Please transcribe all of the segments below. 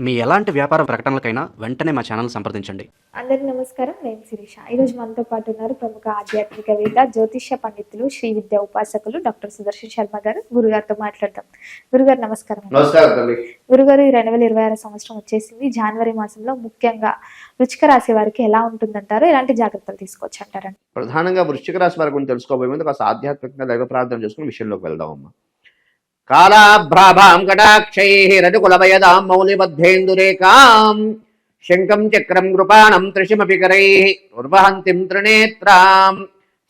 మీ ఎలాంటి వ్యాపార ప్రకటనలకైనా వెంటనే మా ఛానల్ సంప్రదించండి. అందరికీ నమస్కారం. నేను శిరీష. ఈరోజు మనతో పాటు ఉన్నారు ప్రముఖ ఆధ్యాత్మికవేత్త, జ్యోతిష్య పండితులు, శ్రీ విద్యా ఉపాసకులు డాక్టర్ సుదర్శన్ శర్మ గారు. గురుగారితో మాట్లాడదాం. గురుగారు నమస్కారం. నమస్కారం తల్లి. గురుగారు, ఈ 2026 సంవత్సరం వచ్చేసింది. జనవరి మాసంలో ముఖ్యంగా వృశ్చిక రాశి వారికి ఎలా ఉంటుందంటారు? ఎలాంటి జాగ్రత్తలు తీసుకోవచ్చు అంటారండి? ప్రధానంగా వృశ్చిక రాశి వారి గురించి తెలుసుకోబోయే ముందు కాస్త ఆధ్యాత్మికంగా దైవ ప్రార్థన చేసుకుని విషయంలోకి వెళ్దామమ్మా. కాళాభ్రాభాం కటాక్షై రజకులభయదాం మౌలిబద్ధేందురేకాం శంఖం చక్రం కృపాణం త్రిశిమపికరై ఉర్వహంతిం త్రినేత్రాం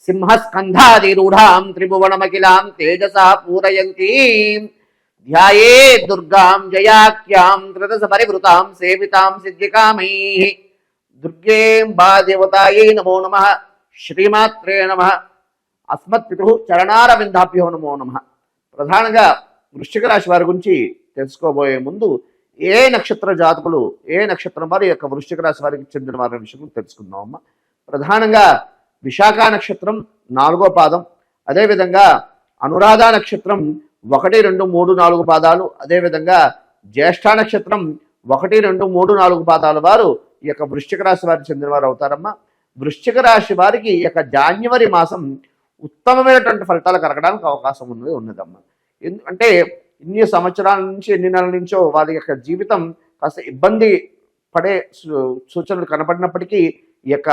సింహస్కంధాదిరూఢాం త్రిభువనమఖిలాం తేజసా పూరయంతీం ధ్యాయే దుర్గాం జయాఖ్యాం త్రిదశ పరివృతాం సేవితాం సిద్ధికామైః. దుర్గేంబాదేవతాయై నమో నమః. శ్రీమాత్రే నమః. అస్మత్పితు చరణారవిందాభ్యో నమో నమః. ప్రధానంగా వృశ్చిక రాశి వారి గురించి తెలుసుకోబోయే ముందు ఏ నక్షత్ర జాతకులు, ఏ నక్షత్రం వారి యొక్క వృశ్చిక రాశి వారికి చెందిన వారి విషయం తెలుసుకుందామమ్మా. ప్రధానంగా విశాఖ నక్షత్రం 4వ పాదం, అదేవిధంగా అనురాధ నక్షత్రం 1, 2, 3, 4 పాదాలు, అదేవిధంగా జ్యేష్ఠ నక్షత్రం 1, 2, 3, 4 పాదాల వారు ఈ యొక్క వృశ్చిక రాశి వారికి చెందిన వారు అవుతారమ్మా. వృశ్చిక రాశి వారికి ఈ యొక్క జాన్యువరి మాసం ఉత్తమమైనటువంటి ఫలితాలు కలగడానికి అవకాశం ఉన్నదమ్మా. అంటే ఇన్ని సంవత్సరాల నుంచి, ఎన్ని నెలల నుంచో వారి యొక్క జీవితం కాస్త ఇబ్బంది పడే సూచనలు కనపడినప్పటికీ ఈ యొక్క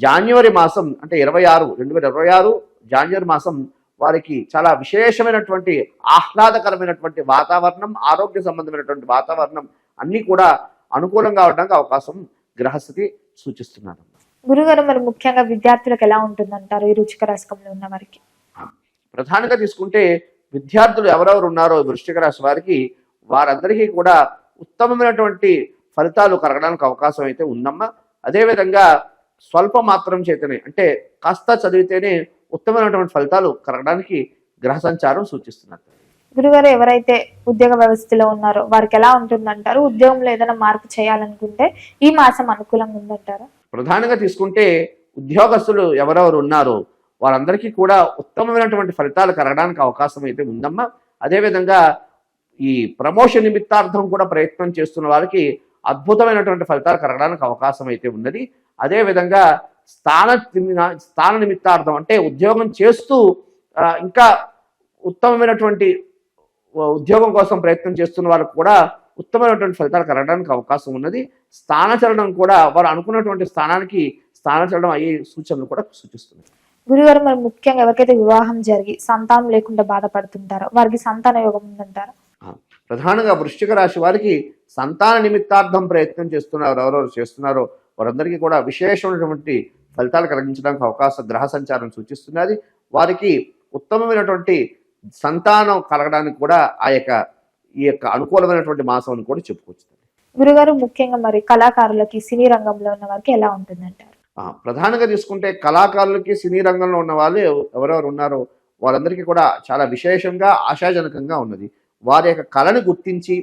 జాన్యువరి మాసం అంటే 2026 జాన్యువరి మాసం వారికి చాలా విశేషమైనటువంటి ఆహ్లాదకరమైనటువంటి వాతావరణం, ఆరోగ్య సంబంధమైనటువంటి వాతావరణం అన్నీ కూడా అనుకూలంగా అవడానికి అవకాశం గ్రహస్థితి సూచిస్తున్నారు. గురుగారు, మరి ముఖ్యంగా విద్యార్థులకు ఎలా ఉంటుందంటారు ఈ వృశ్చిక రాశికంలో ఉన్న వారికి? ప్రధానంగా తీసుకుంటే విద్యార్థులు ఎవరెవరు ఉన్నారో వృశ్చిక రాశి వారికి, వారందరికీ కూడా ఉత్తమమైనటువంటి ఫలితాలు కలగడానికి అవకాశం అయితే ఉందమ్మా. అదేవిధంగా స్వల్ప మాత్రం చేతనే, అంటే కాస్త చదివితేనే ఉత్తమమైనటువంటి ఫలితాలు కలగడానికి గ్రహ సంచారం సూచిస్తున్నారు. గురుగారు, ఎవరైతే ఉద్యోగ వ్యవస్థలో ఉన్నారో వారికి ఎలా ఉంటుందంటారు? ఉద్యోగంలో ఏదైనా మార్పు చేయాలనుకుంటే ఈ మాసం అనుకూలంగా ఉందంటారా? ప్రధానంగా తీసుకుంటే ఉద్యోగస్తులు ఎవరెవరు ఉన్నారో వారందరికీ కూడా ఉత్తమమైనటువంటి ఫలితాలు కలగడానికి అవకాశం అయితే ఉందమ్మా. అదేవిధంగా ఈ ప్రమోషన్ నిమిత్తార్థం కూడా ప్రయత్నం చేస్తున్న వారికి అద్భుతమైనటువంటి ఫలితాలు కలగడానికి అవకాశం అయితే ఉన్నది. అదేవిధంగా స్థాన నిమిత్తార్థం అంటే ఉద్యోగం చేస్తూ ఇంకా ఉత్తమమైనటువంటి ఉద్యోగం కోసం ప్రయత్నం చేస్తున్న వారికి కూడా ఉత్తమమైనటువంటి ఫలితాలు కలగడానికి అవకాశం ఉన్నది. స్థానచలనం కూడా వారు అనుకున్నటువంటి స్థానానికి స్థానచలనం అయ్యే సూచనలు కూడా సూచిస్తుంది. గురుగారు, మరి ముఖ్యంగా ఎవరికైతే వివాహం జరిగి సంతానం లేకుండా బాధపడుతుంటారో వారికి సంతాన యోగం ఉందంటారా? ప్రధానంగా వృశ్చిక రాశి వారికి సంతాన నిమిత్తార్థం ప్రయత్నం చేస్తున్నారు ఎవరెవరు చేస్తున్నారో వారందరికీ కూడా విశేషమైనటువంటి ఫలితాలు కలిగించడానికి అవకాశం గ్రహ సంచారం సూచిస్తున్నది. వారికి ఉత్తమమైనటువంటి సంతానం కలగడానికి కూడా ఈ యొక్క అనుకూలమైనటువంటి మాసం అని కూడా చెప్పుకోవచ్చు. గురుగారు, ముఖ్యంగా మరి కళాకారులకి, సినీ రంగంలో ఉన్న వారికి ఎలా ఉంటుందంటారు? ప్రధానంగా తీసుకుంటే కళాకారులకి, సినీ రంగంలో ఉన్న వాళ్ళు ఎవరెవరు ఉన్నారో వారందరికీ కూడా చాలా విశేషంగా ఆశాజనకంగా ఉన్నది. వారి యొక్క కళని గుర్తించి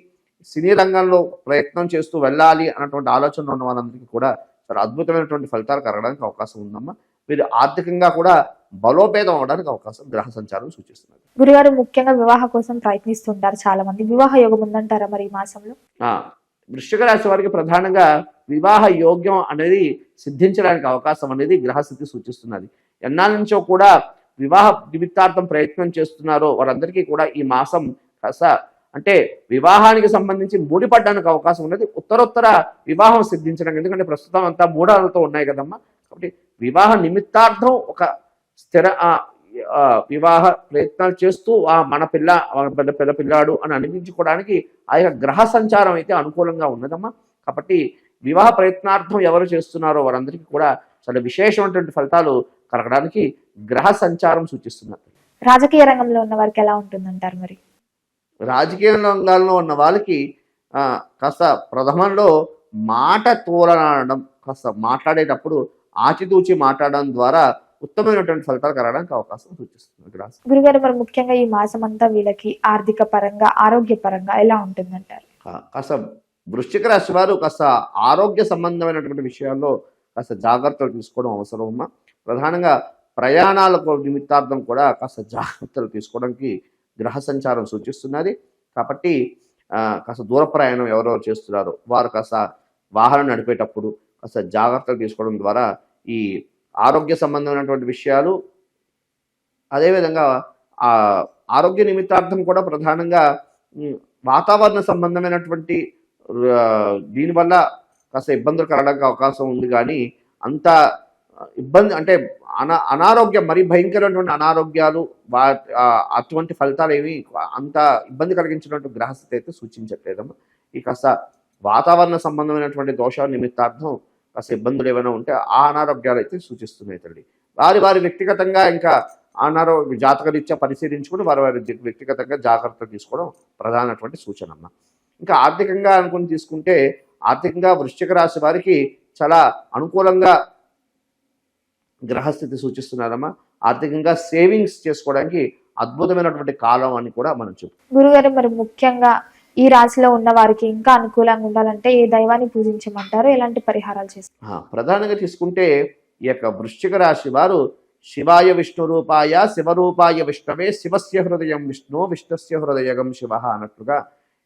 సినీ రంగంలో ప్రయత్నం చేస్తూ వెళ్ళాలి అన్నటువంటి ఆలోచనలు ఉన్న వాళ్ళందరికీ కూడా చాలా అద్భుతమైనటువంటి ఫలితాలు కలగడానికి అవకాశం ఉందమ్మా. వీరు ఆర్థికంగా కూడా బలోపేతం అవడానికి అవకాశం గ్రహ సంచారం సూచిస్తున్నది. గురుగారు, ముఖ్యంగా వివాహ కోసం ప్రయత్నిస్తుంటారు చాలా మంది. వివాహ యోగం ఉందంటారా మరి ఈ మాసంలో? వృశ్చిక రాశి వారికి ప్రధానంగా వివాహ యోగ్యం అనేది సిద్ధించడానికి అవకాశం అనేది గ్రహస్థితి సూచిస్తున్నది. ఎన్నాళ్ళ నుంచో కూడా వివాహ నిమిత్తార్థం ప్రయత్నం చేస్తున్నారో వారందరికీ కూడా ఈ మాసం కాస్త అంటే వివాహానికి సంబంధించి ముడిపడడానికి అవకాశం ఉన్నది. ఉత్తరోత్తర వివాహం సిద్ధించడానికి, ఎందుకంటే ప్రస్తుతం అంతా మూడాలతో ఉన్నాయి కదమ్మా. కాబట్టి వివాహ నిమిత్తార్థం ఒక స్థిర వివాహ ప్రయత్నాలు చేస్తూ మన పిల్లాడు అని అనిపించుకోవడానికి ఆ యొక్క గ్రహ సంచారం అయితే అనుకూలంగా ఉన్నదమ్మా. కాబట్టి వివాహ ప్రయత్నార్థం ఎవరు చేస్తున్నారో వారందరికీ కూడా చాలా విశేషమైనటువంటి ఫలితాలు కలగడానికి గ్రహ సంచారం సూచిస్తున్నారు. రాజకీయ రంగంలో ఉన్న వారికి ఎలా ఉంటుందంటారు మరి? రాజకీయ రంగాల్లో ఉన్న వాళ్ళకి కాస్త ప్రథమంలో మాట తోలనడం, కాస్త మాట్లాడేటప్పుడు ఆచితూచి మాట్లాడడం ద్వారా ఉత్తమమైనటువంటి ఫలితాలు కలగడానికి అవకాశం సూచిస్తుంది. గురుగారు, మరి ముఖ్యంగా ఈ మాసం అంతా వీళ్ళకి ఆర్థిక పరంగా, ఆరోగ్య పరంగా ఎలా ఉంటుందంటారు? కాస్త వృశ్చిక రాశి వారు కాస్త ఆరోగ్య సంబంధమైనటువంటి విషయాల్లో కాస్త జాగ్రత్తలు తీసుకోవడం అవసరమమ్మా. ప్రధానంగా ప్రయాణాలకు నిమిత్తార్థం కూడా కాస్త జాగ్రత్తలు తీసుకోవడానికి గ్రహ సంచారం సూచిస్తున్నది. కాబట్టి కాస్త దూర ప్రయాణం ఎవరెవరు చేస్తున్నారో వారు కాస్త వాహనం నడిపేటప్పుడు కాస్త జాగ్రత్తలు తీసుకోవడం ద్వారా ఈ ఆరోగ్య సంబంధమైనటువంటి విషయాలు, అదేవిధంగా ఆ ఆరోగ్య నిమిత్తార్థం కూడా ప్రధానంగా వాతావరణ సంబంధమైనటువంటి దీనివల్ల కాస్త ఇబ్బందులు కలగడానికి అవకాశం ఉంది. కానీ అంత ఇబ్బంది అంటే అనారోగ్యం, మరీ భయంకరమైనటువంటి అనారోగ్యాలు, అటువంటి ఫలితాలు ఏమి అంత ఇబ్బంది కలిగించినటువంటి గ్రహస్థితి అయితే సూచించట్లేదమ్మా. ఈ కాస్త వాతావరణ సంబంధమైనటువంటి దోషాల నిమిత్తార్థం కాస్త ఇబ్బందులు ఏమైనా ఉంటే ఆ అనారోగ్యాలు అయితే సూచిస్తున్నాయి తల్లి. వారి వ్యక్తిగతంగా ఇంకా అనారోగ్య జాతకరీత్యా పరిశీలించుకుని వారి వ్యక్తిగతంగా జాగ్రత్తలు తీసుకోవడం ప్రధానటువంటి సూచన అమ్మ. ఇంకా ఆర్థికంగా అనుకుని తీసుకుంటే ఆర్థికంగా వృశ్చిక రాశి వారికి చాలా అనుకూలంగా గ్రహస్థితి సూచిస్తున్నారమ్మా. ఆర్థికంగా సేవింగ్స్ చేసుకోవడానికి అద్భుతమైనటువంటి కాలం అని కూడా మనం చెప్తాం. గురుగారు, మరి ముఖ్యంగా ఈ రాశిలో ఉన్న వారికి ఇంకా అనుకూలంగా ఉండాలంటే ఏ దైవాన్ని పూజించమంటారు, ఎలాంటి పరిహారాలు చేస్తారు? ప్రధానంగా తీసుకుంటే ఈ యొక్క వృశ్చిక రాశి వారు శివాయ విష్ణు రూపాయ శివరూపాయ విష్ణవే శివస్య హృదయం విష్ణు విష్ణుస్య హృదయగం శివ అన్నట్లుగా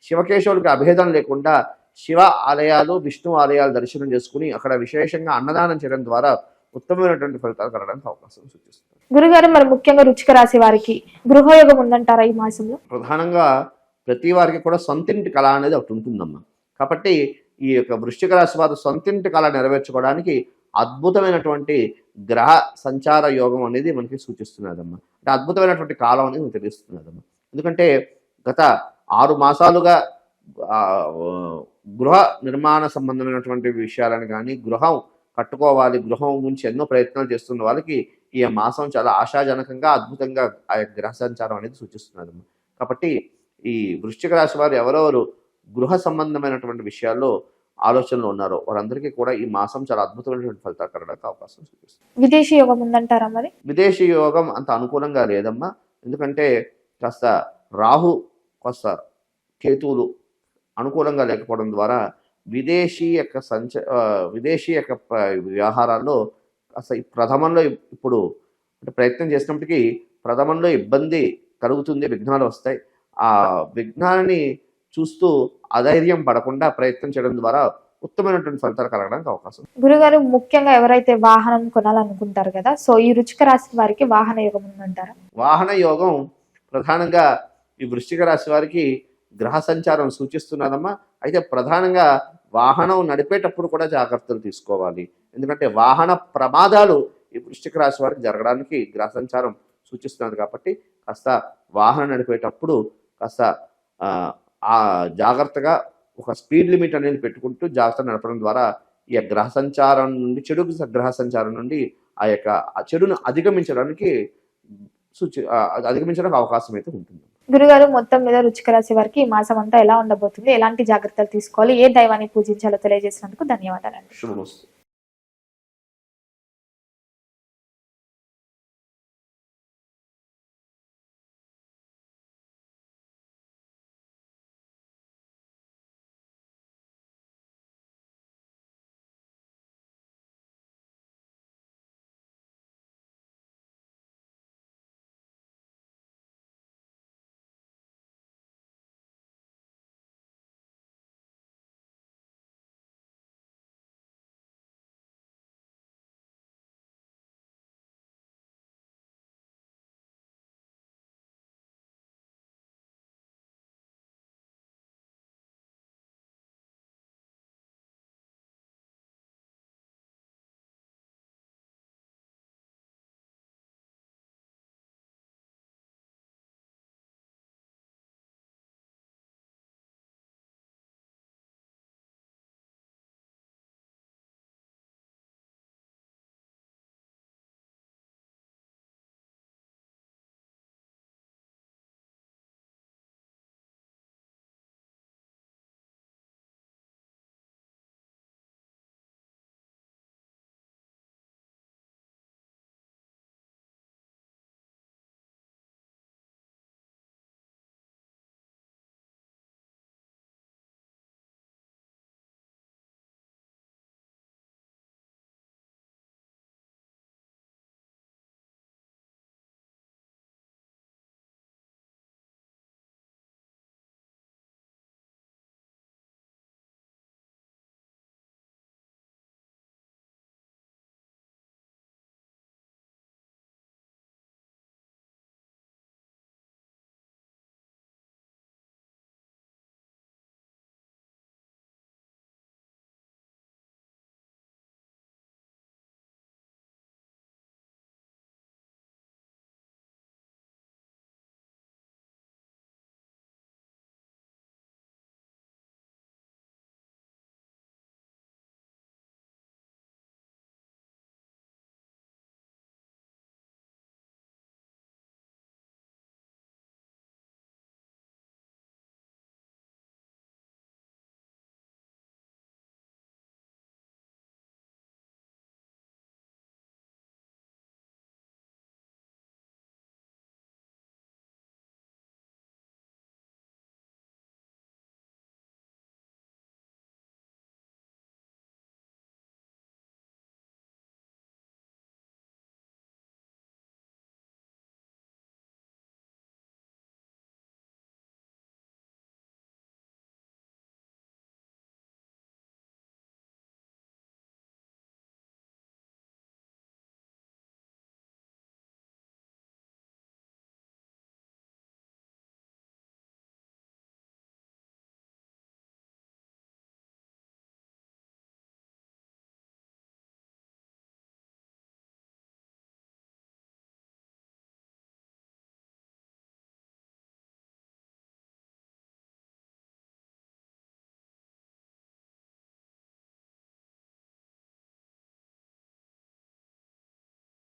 శివకేశవులకి అభేదం లేకుండా శివ ఆలయాలు, విష్ణు ఆలయాలు దర్శనం చేసుకుని అక్కడ విశేషంగా అన్నదానం చేయడం ద్వారా ఉత్తమమైనటువంటి ఫలితాలు కలగడానికి అవకాశం సూచిస్తుంది. గురుగారు, మరి ముఖ్యంగా వృశ్చిక రాశి వారికి గృహయోగం ఉందంటారా ఈ మాసంలో? ప్రధానంగా ప్రతి వారికి కూడా సొంతింటి కళ అనేది ఒకటి ఉంటుందమ్మా. కాబట్టి ఈ యొక్క వృశ్చిక రాశి వారు సొంతింటి కళ నెరవేర్చుకోవడానికి అద్భుతమైనటువంటి గ్రహ సంచార యోగం అనేది మనకి సూచిస్తున్నదమ్మా. అంటే అద్భుతమైనటువంటి కాలం అనేది మనకు తెలుస్తున్నదమ్మా. ఎందుకంటే గత 6 మాసాలుగా గృహ నిర్మాణ సంబంధమైనటువంటి విషయాలను కానీ, గృహం కట్టుకోవాలి, గృహం గురించి ఎన్నో ప్రయత్నాలు చేస్తున్న వాళ్ళకి ఈ మాసం చాలా ఆశాజనకంగా అద్భుతంగా ఆ యొక్క గ్రహ సంచారం అనేది సూచిస్తున్నదమ్మా. కాబట్టి ఈ వృశ్చిక రాశి వారు ఎవరెవరు గృహ సంబంధమైనటువంటి విషయాల్లో ఆలోచనలు ఉన్నారో వారందరికీ కూడా ఈ మాసం చాలా అద్భుతమైనటువంటి ఫలితాలు కలగడానికి అవకాశం చూపిస్తుంది. విదేశీ యోగం ఉందంటారా? మరి విదేశీ యోగం అంత అనుకూలంగా లేదమ్మా. ఎందుకంటే కాస్త రాహు, కాస్త కేతువులు అనుకూలంగా లేకపోవడం ద్వారా విదేశీ యొక్క వ్యవహారాల్లో కాస్త ప్రథమంలో ఇప్పుడు అంటే ప్రయత్నం చేసినప్పటికీ ప్రథమంలో ఇబ్బంది కలుగుతుంది, విఘ్నాలు వస్తాయి. ఆ విఘ్నాలని చూస్తూ అధైర్యం పడకుండా ప్రయత్నం చేయడం ద్వారా ఉత్తమమైనటువంటి ఫలితాలు కలగడానికి అవకాశం. గురుగారు, ముఖ్యంగా ఎవరైతే వాహనం కొనాలనుకుంటారు కదా, సో ఈ వృశ్చిక రాశి వారికి వాహన యోగం ఉందంటారా? వాహన యోగం ప్రధానంగా ఈ వృశ్చిక రాశి వారికి గ్రహ సంచారం సూచిస్తున్నదమ్మా. అయితే ప్రధానంగా వాహనం నడిపేటప్పుడు కూడా జాగ్రత్తలు తీసుకోవాలి. ఎందుకంటే వాహన ప్రమాదాలు ఈ వృశ్చిక రాశి వారికి జరగడానికి గ్రహ సంచారం సూచిస్తున్నది. కాబట్టి కాస్త వాహనం నడిపేటప్పుడు కాస్త జాగ్రత్తగా ఒక స్పీడ్ లిమిట్ అనేది పెట్టుకుంటూ జాగ్రత్త నడపడం ద్వారా ఈ గ్రహ సంచారం నుండి, చెడు గ్రహ సంచారం నుండి ఆ చెడును అధిగమించడానికి అవకాశం అయితే ఉంటుంది. గురుగారు, మొత్తం మీద వృశ్చిక రాశి వారికి ఈ మాసం అంతా ఎలా ఉండబోతుంది, ఎలాంటి జాగ్రత్తలు తీసుకోవాలి, ఏ దైవాన్ని పూజించాలో తెలియజేసినందుకు ధన్యవాదాలండి. శుభమస్తు.